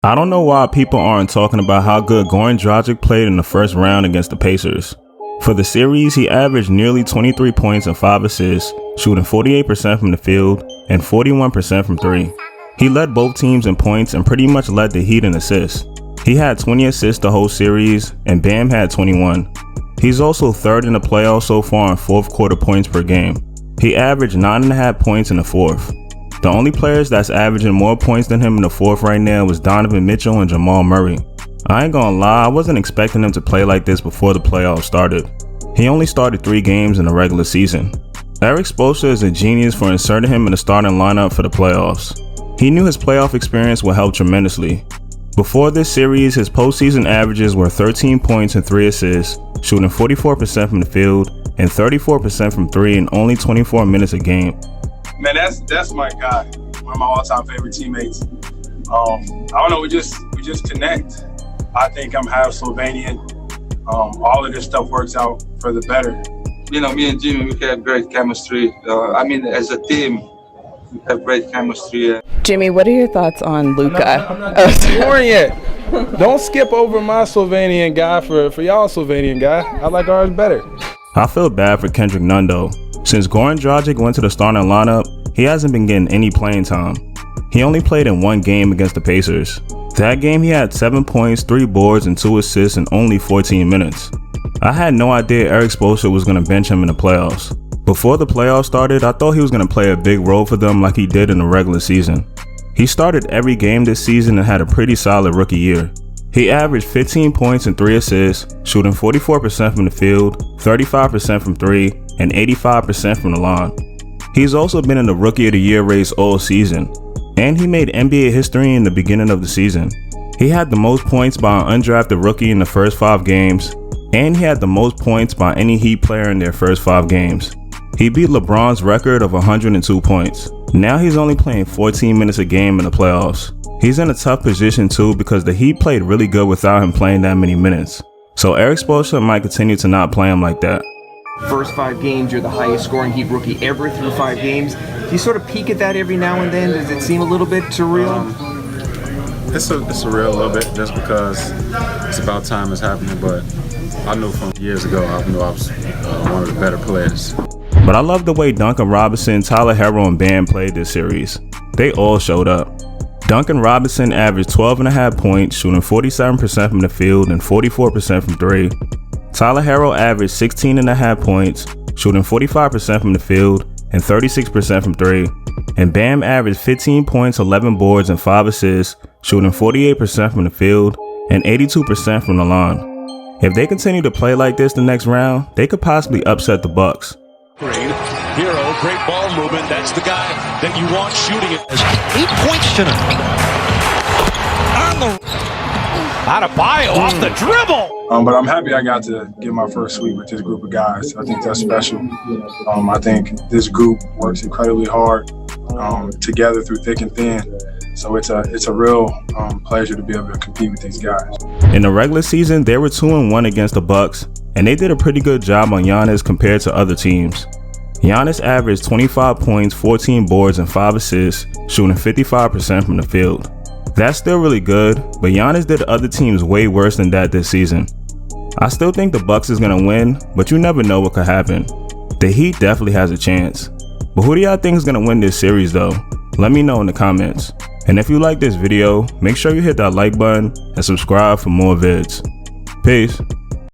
I don't know why people aren't talking about how good Goran Dragic played in the first round against the Pacers. For the series, he averaged nearly 23 points and 5 assists, shooting 48% from the field and 41% from 3. He led both teams in points and pretty much led the Heat in assists. He had 20 assists the whole series, and Bam had 21. He's also third in the playoffs so far in fourth quarter points per game. He averaged 9.5 points in the fourth. The only players that's averaging more points than him in the fourth right now was Donovan Mitchell and Jamal Murray. I ain't gonna lie, I wasn't expecting him to play like this before the playoffs started. He only started 3 games in the regular season. Erik Spoelstra is a genius for inserting him in the starting lineup for the playoffs. He knew his playoff experience would help tremendously. Before this series, his postseason averages were 13 points and 3 assists, shooting 44% from the field and 34% from 3 in only 24 minutes a game. Man, that's my guy. One of my all-time favorite teammates. I don't know, we just connect. I think I'm half Slovenian. All of this stuff works out for the better. You know, me and Jimmy, we have great chemistry. As a team, we have great chemistry. Jimmy, what are your thoughts on Luka? I'm not scoring yet. Don't skip over my Slovenian guy for y'all Slovenian guy. I like ours better. I feel bad for Kendrick Nunn though. Since Goran Dragic went to the starting lineup, he hasn't been getting any playing time. He only played in 1 game against the Pacers. That game he had 7 points, 3 boards, and 2 assists in only 14 minutes. I had no idea Erik Spoelstra was going to bench him in the playoffs. Before the playoffs started, I thought he was going to play a big role for them like he did in the regular season. He started every game this season and had a pretty solid rookie year. He averaged 15 points and 3 assists, shooting 44% from the field, 35% from 3, and 85% from the line. He's also been in the Rookie of the Year race all season, and he made NBA history in the beginning of the season. He had the most points by an undrafted rookie in the first 5 games, and he had the most points by any Heat player in their first 5 games. He beat LeBron's record of 102 points. Now he's only playing 14 minutes a game in the playoffs. He's in a tough position too because the Heat played really good without him playing that many minutes. So Erik Spoelstra might continue to not play him like that. First 5 games, you're the highest scoring Heat rookie ever through 5 games. Do you sort of peek at that every now and then? Does it seem a little bit surreal? It's surreal a little bit just because it's about time it's happening, but I knew from years ago, I knew I was one of the better players. But I love the way Duncan Robinson, Tyler Herro, and Bam played this series. They all showed up. Duncan Robinson averaged 12.5 points, shooting 47% from the field and 44% from 3. Tyler Herro averaged 16.5 points, shooting 45% from the field and 36% from 3. And Bam averaged 15 points, 11 boards, and 5 assists, shooting 48% from the field and 82% from the line. If they continue to play like this the next round, they could possibly upset the Bucks. Hero, great ball movement. That's the guy that you want shooting it. 8 points tonight. On the Adebayo off the dribble. But I'm happy I got to get my first sweep with this group of guys. I think that's special. I think this group works incredibly hard together through thick and thin. So it's a real pleasure to be able to compete with these guys. In the regular season, they were 2-1 against the Bucks, and they did a pretty good job on Giannis compared to other teams. Giannis averaged 25 points, 14 boards, and 5 assists, shooting 55% from the field. That's still really good, but Giannis did other teams way worse than that this season. I still think the Bucks is gonna win, but you never know what could happen. The Heat definitely has a chance. But who do y'all think is gonna win this series though? Let me know in the comments. And if you like this video, make sure you hit that like button and subscribe for more vids. Peace.